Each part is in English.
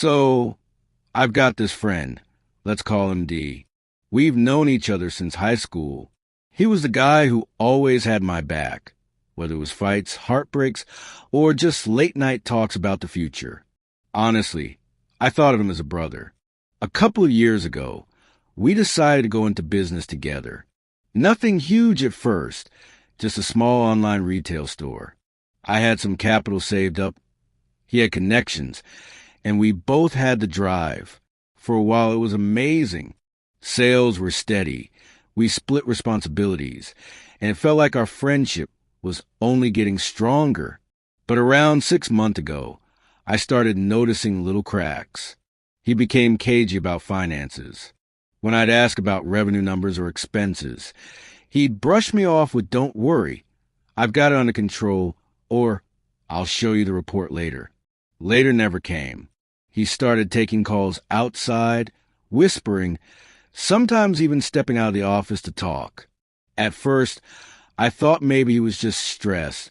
So, I've got this friend. Let's call him D. We've known each other since high school. He was the guy who always had my back, whether it was fights, heartbreaks, or just late-night talks about the future. Honestly, I thought of him as a brother. A couple of years ago, we decided to go into business together. Nothing huge at first, just a small online retail store. I had some capital saved up. He had connections, and we both had the drive. For a while, it was amazing. Sales were steady. We split responsibilities, and it felt like our friendship was only getting stronger. But around 6 months ago, I started noticing little cracks. He became cagey about finances. When I'd ask about revenue numbers or expenses, he'd brush me off with "Don't worry, I've got it under control," or "I'll show you the report later." Later never came. He started taking calls outside, whispering, sometimes even stepping out of the office to talk. At first, I thought maybe he was just stressed.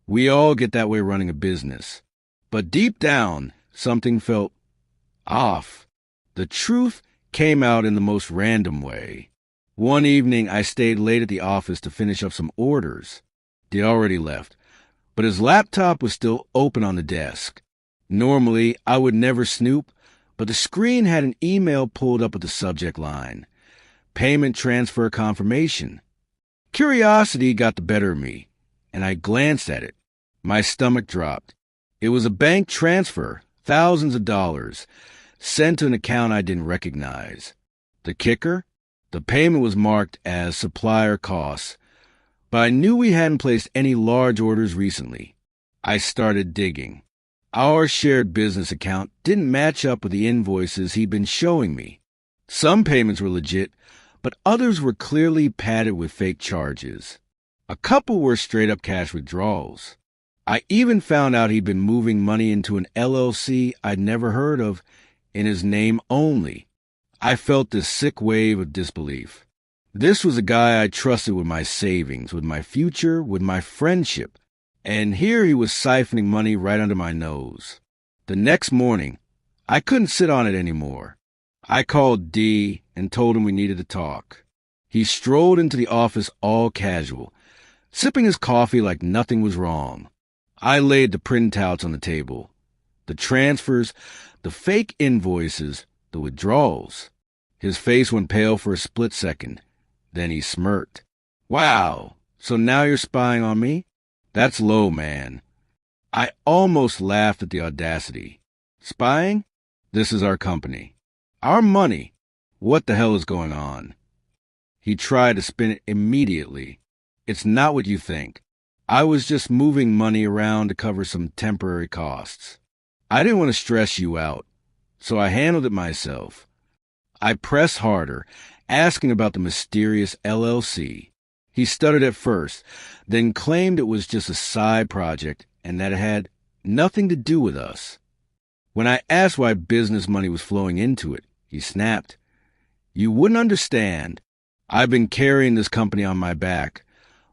We all get that way running a business. But deep down, something felt off. The truth came out in the most random way. One evening, I stayed late at the office to finish up some orders. He'd already left, but his laptop was still open on the desk. Normally, I would never snoop, but the screen had an email pulled up with the subject line: "Payment transfer confirmation." Curiosity got the better of me, and I glanced at it. My stomach dropped. It was a bank transfer, thousands of dollars, sent to an account I didn't recognize. The kicker? The payment was marked as supplier costs, but I knew we hadn't placed any large orders recently. I started digging. Our shared business account didn't match up with the invoices he'd been showing me. Some payments were legit, but others were clearly padded with fake charges. A couple were straight-up cash withdrawals. I even found out he'd been moving money into an LLC I'd never heard of, in his name only. I felt this sick wave of disbelief. This was a guy I trusted with my savings, with my future, with my friendship. And here he was siphoning money right under my nose. The next morning, I couldn't sit on it anymore. I called D and told him we needed to talk. He strolled into the office all casual, sipping his coffee like nothing was wrong. I laid the printouts on the table. The transfers, the fake invoices, the withdrawals. His face went pale for a split second. Then he smirked. "Wow, so now you're spying on me? That's low, man." I almost laughed at the audacity. Spying? This is our company. Our money. What the hell is going on? He tried to spin it immediately. "It's not what you think. I was just moving money around to cover some temporary costs. I didn't want to stress you out, so I handled it myself." I pressed harder, asking about the mysterious LLC. He stuttered at first, then claimed it was just a side project and that it had nothing to do with us. When I asked why business money was flowing into it, he snapped, "You wouldn't understand. I've been carrying this company on my back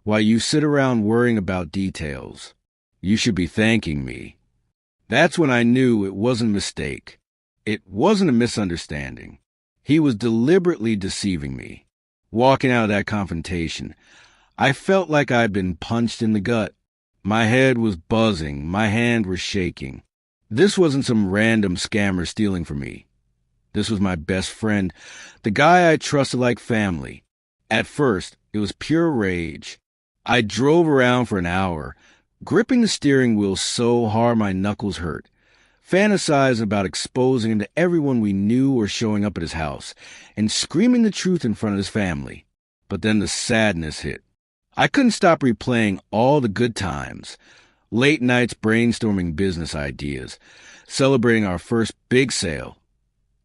while you sit around worrying about details. You should be thanking me." That's when I knew it wasn't a mistake. It wasn't a misunderstanding. He was deliberately deceiving me. Walking out of that confrontation, I felt like I'd been punched in the gut. My head was buzzing, my hand was shaking. This wasn't some random scammer stealing from me. This was my best friend, the guy I trusted like family. At first, it was pure rage. I drove around for an hour, gripping the steering wheel so hard my knuckles hurt, fantasizing about exposing him to everyone we knew or showing up at his house, and screaming the truth in front of his family. But then the sadness hit. I couldn't stop replaying all the good times. Late nights brainstorming business ideas, celebrating our first big sale.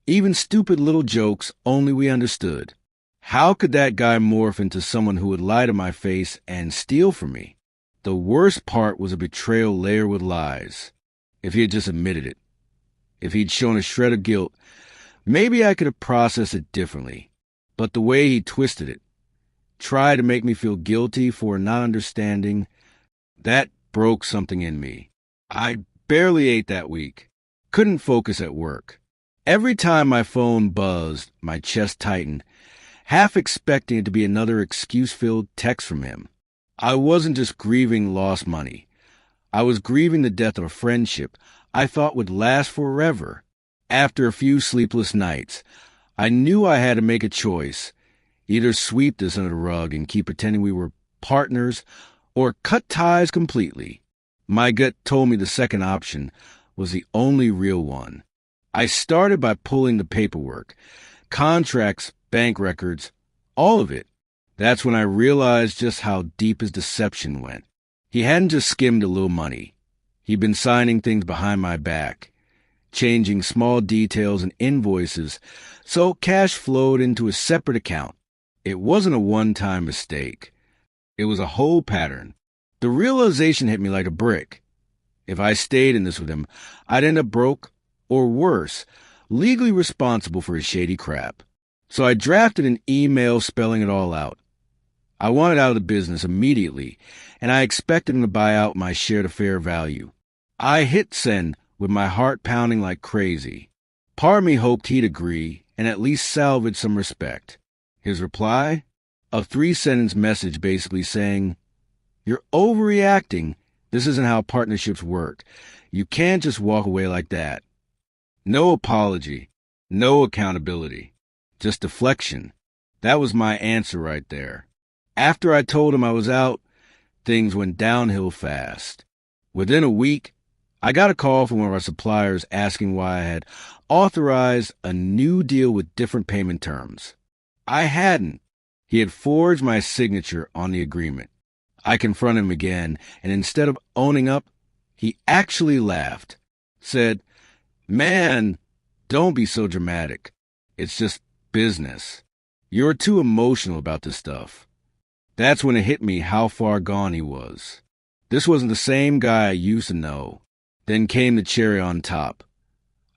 Even stupid little jokes only we understood. How could that guy morph into someone who would lie to my face and steal from me? The worst part was a betrayal layered with lies. If he had just admitted it, if he'd shown a shred of guilt, maybe I could have processed it differently. But the way he twisted it, tried to make me feel guilty for not understanding, that broke something in me. I barely ate that week. Couldn't focus at work. Every time my phone buzzed, my chest tightened, half expecting it to be another excuse-filled text from him. I wasn't just grieving lost money. I was grieving the death of a friendship I thought would last forever. After a few sleepless nights, I knew I had to make a choice. Either sweep this under the rug and keep pretending we were partners, or cut ties completely. My gut told me the second option was the only real one. I started by pulling the paperwork, contracts, bank records, all of it. That's when I realized just how deep his deception went. He hadn't just skimmed a little money. He'd been signing things behind my back, changing small details and invoices so cash flowed into a separate account. It wasn't a one-time mistake. It was a whole pattern. The realization hit me like a brick. If I stayed in this with him, I'd end up broke, or worse, legally responsible for his shady crap. So I drafted an email spelling it all out. I wanted out of the business immediately, and I expected him to buy out my share to fair value. I hit send with my heart pounding like crazy. Part of me hoped he'd agree and at least salvage some respect. His reply? A 3-sentence message basically saying, "You're overreacting. This isn't how partnerships work. You can't just walk away like that." No apology, no accountability, just deflection. That was my answer right there. After I told him I was out, things went downhill fast. Within a week, I got a call from one of our suppliers asking why I had authorized a new deal with different payment terms. I hadn't. He had forged my signature on the agreement. I confronted him again, and instead of owning up, he actually laughed, said, "Man, don't be so dramatic. It's just business. You're too emotional about this stuff." That's when it hit me how far gone he was. This wasn't the same guy I used to know. Then came the cherry on top.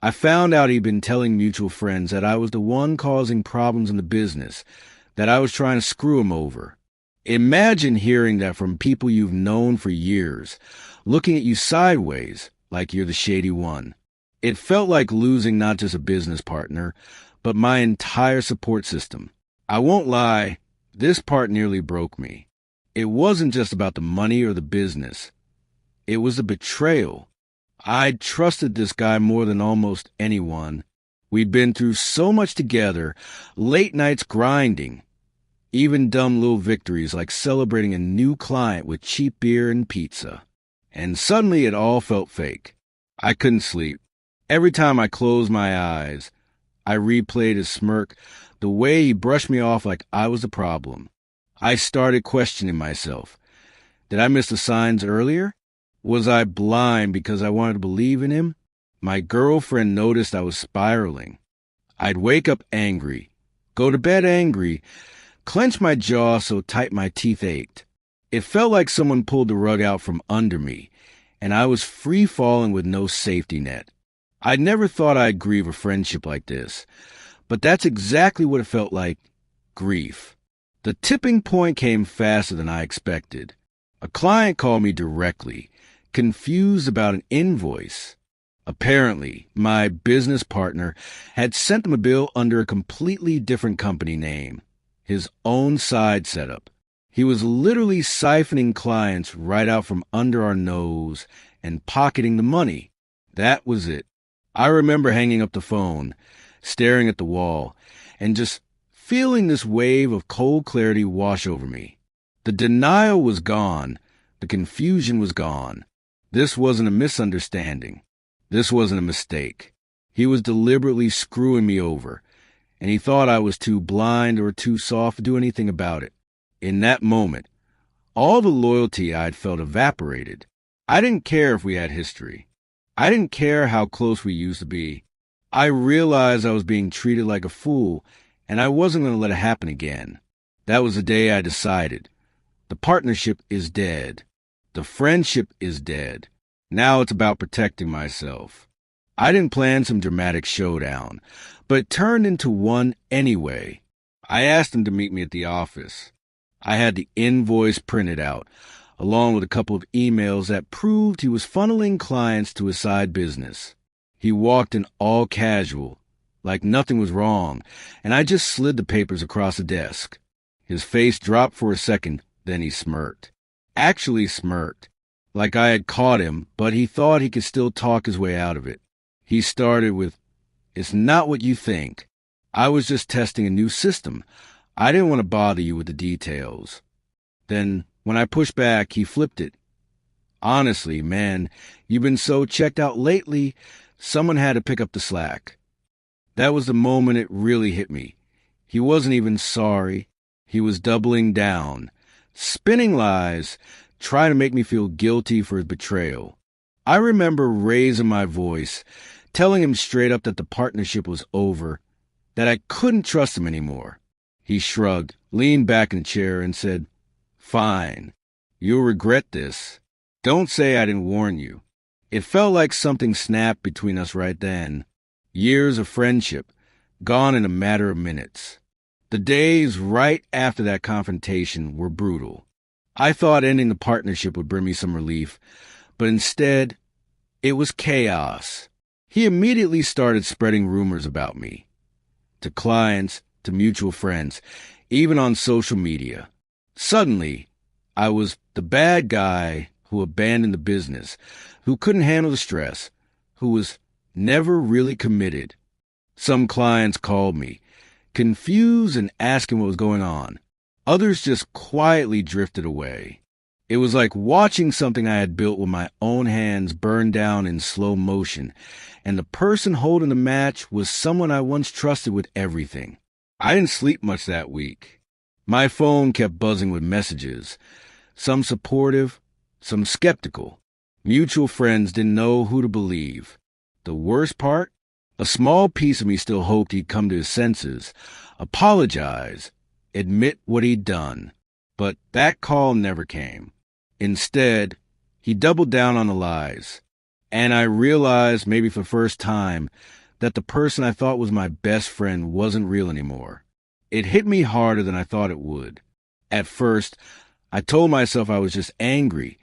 I found out he'd been telling mutual friends that I was the one causing problems in the business, that I was trying to screw him over. Imagine hearing that from people you've known for years, looking at you sideways like you're the shady one. It felt like losing not just a business partner, but my entire support system. I won't lie, this part nearly broke me. It wasn't just about the money or the business. It was the betrayal. I'd trusted this guy more than almost anyone. We'd been through so much together, late nights grinding, even dumb little victories like celebrating a new client with cheap beer and pizza. And suddenly it all felt fake. I couldn't sleep. Every time I closed my eyes, I replayed his smirk, the way he brushed me off like I was the problem. I started questioning myself. Did I miss the signs earlier? Was I blind because I wanted to believe in him? My girlfriend noticed I was spiraling. I'd wake up angry, go to bed angry, clench my jaw so tight my teeth ached. It felt like someone pulled the rug out from under me, and I was free falling with no safety net. I never thought I'd grieve a friendship like this, but that's exactly what it felt like, grief. The tipping point came faster than I expected. A client called me directly, confused about an invoice. Apparently, my business partner had sent them a bill under a completely different company name, his own side setup. He was literally siphoning clients right out from under our nose and pocketing the money. That was it. I remember hanging up the phone, staring at the wall, and just feeling this wave of cold clarity wash over me. The denial was gone. The confusion was gone. This wasn't a misunderstanding. This wasn't a mistake. He was deliberately screwing me over, and he thought I was too blind or too soft to do anything about it. In that moment, all the loyalty I'd felt evaporated. I didn't care if we had history. I didn't care how close we used to be. I realized I was being treated like a fool, and I wasn't going to let it happen again. That was the day I decided. The partnership is dead. The friendship is dead. Now it's about protecting myself. I didn't plan some dramatic showdown, but it turned into one anyway. I asked him to meet me at the office. I had the invoice printed out, along with a couple of emails that proved he was funneling clients to his side business. He walked in all casual, like nothing was wrong, and I just slid the papers across the desk. His face dropped for a second, then he smirked. Actually smirked, like I had caught him, but he thought he could still talk his way out of it. He started with, "It's not what you think. I was just testing a new system. I didn't want to bother you with the details." Then, when I pushed back, he flipped it. "Honestly, man, you've been so checked out lately, someone had to pick up the slack." That was the moment it really hit me. He wasn't even sorry. He was doubling down, spinning lies, trying to make me feel guilty for his betrayal. I remember raising my voice, telling him straight up that the partnership was over, that I couldn't trust him anymore. He shrugged, leaned back in the chair, and said, "Fine. You'll regret this. Don't say I didn't warn you." It felt like something snapped between us right then. Years of friendship, gone in a matter of minutes. The days right after that confrontation were brutal. I thought ending the partnership would bring me some relief, but instead, it was chaos. He immediately started spreading rumors about me, to clients, to mutual friends, even on social media. Suddenly, I was the bad guy who abandoned the business, who couldn't handle the stress, who was never really committed. Some clients called me, confused and asking what was going on. Others just quietly drifted away. It was like watching something I had built with my own hands burn down in slow motion, and the person holding the match was someone I once trusted with everything. I didn't sleep much that week. My phone kept buzzing with messages, some supportive, some skeptical. Mutual friends didn't know who to believe. The worst part? A small piece of me still hoped he'd come to his senses, apologize, admit what he'd done. But that call never came. Instead, he doubled down on the lies. And I realized, maybe for the first time, that the person I thought was my best friend wasn't real anymore. It hit me harder than I thought it would. At first, I told myself I was just angry,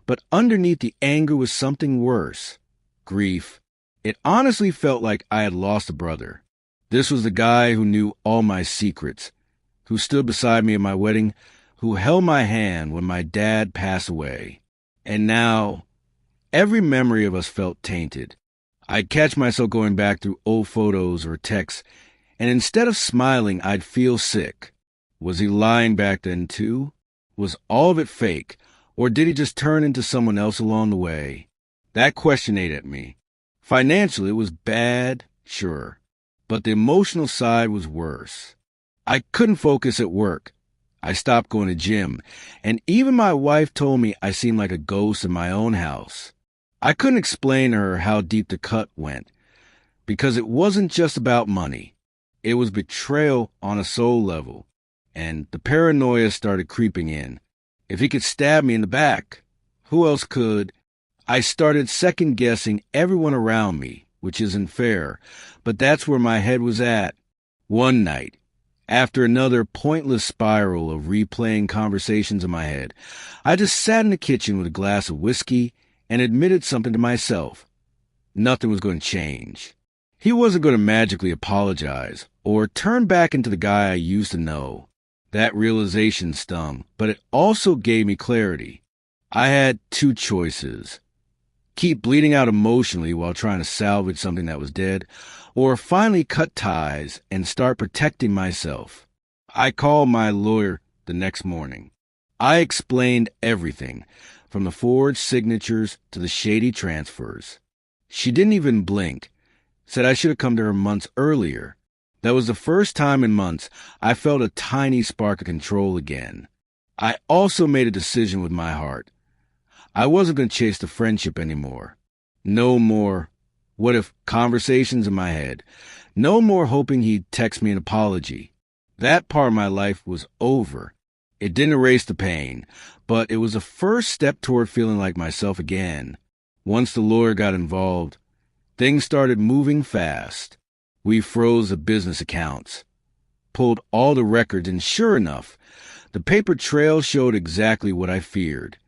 but underneath the anger was something worse. Grief. It honestly felt like I had lost a brother. This was the guy who knew all my secrets, who stood beside me at my wedding, who held my hand when my dad passed away. And now, every memory of us felt tainted. I'd catch myself going back through old photos or texts, and instead of smiling, I'd feel sick. Was he lying back then too? Was all of it fake, or did he just turn into someone else along the way? That question ate at me. Financially, it was bad, sure, but the emotional side was worse. I couldn't focus at work. I stopped going to gym, and even my wife told me I seemed like a ghost in my own house. I couldn't explain to her how deep the cut went, because it wasn't just about money. It was betrayal on a soul level, and the paranoia started creeping in. If he could stab me in the back, who else could? I started second-guessing everyone around me, which isn't fair, but that's where my head was at. One night, after another pointless spiral of replaying conversations in my head, I just sat in the kitchen with a glass of whiskey and admitted something to myself. Nothing was going to change. He wasn't going to magically apologize or turn back into the guy I used to know. That realization stung, but it also gave me clarity. I had two choices. Keep bleeding out emotionally while trying to salvage something that was dead, or finally cut ties and start protecting myself. I called my lawyer the next morning. I explained everything, from the forged signatures to the shady transfers. She didn't even blink, said I should have come to her months earlier. That was the first time in months I felt a tiny spark of control again. I also made a decision with my heart. I wasn't going to chase the friendship anymore. No more what if conversations in my head. No more hoping he'd text me an apology. That part of my life was over. It didn't erase the pain, but it was a first step toward feeling like myself again. Once the lawyer got involved, things started moving fast. We froze the business accounts, pulled all the records, and sure enough, the paper trail showed exactly what I feared.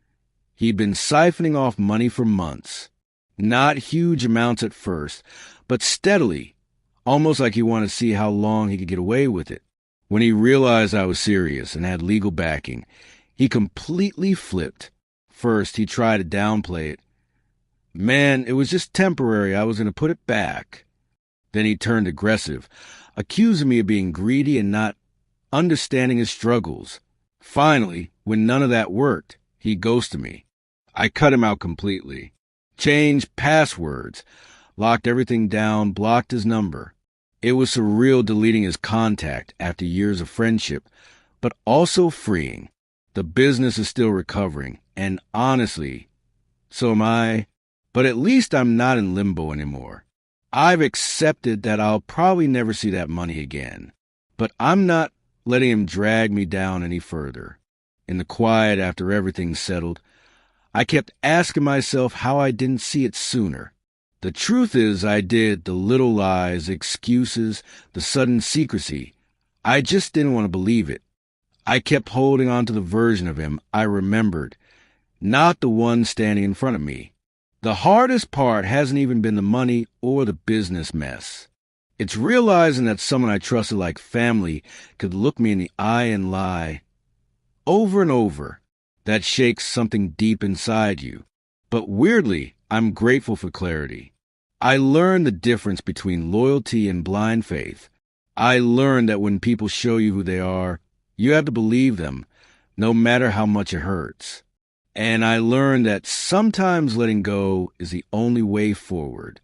He'd been siphoning off money for months. Not huge amounts at first, but steadily, almost like he wanted to see how long he could get away with it. When he realized I was serious and had legal backing, he completely flipped. First, he tried to downplay it. Man, it was just temporary. I was going to put it back. Then he turned aggressive, accusing me of being greedy and not understanding his struggles. Finally, when none of that worked, he ghosted me. I cut him out completely. Changed passwords, locked everything down, blocked his number. It was surreal deleting his contact after years of friendship, but also freeing. The business is still recovering, and honestly, so am I. But at least I'm not in limbo anymore. I've accepted that I'll probably never see that money again, but I'm not letting him drag me down any further. In the quiet after everything's settled, I kept asking myself how I didn't see it sooner. The truth is I did, the little lies, excuses, the sudden secrecy. I just didn't want to believe it. I kept holding on to the version of him I remembered, not the one standing in front of me. The hardest part hasn't even been the money or the business mess. It's realizing that someone I trusted like family could look me in the eye and lie. Over and over, that shakes something deep inside you. But weirdly, I'm grateful for clarity. I learned the difference between loyalty and blind faith. I learned that when people show you who they are, you have to believe them, no matter how much it hurts. And I learned that sometimes letting go is the only way forward.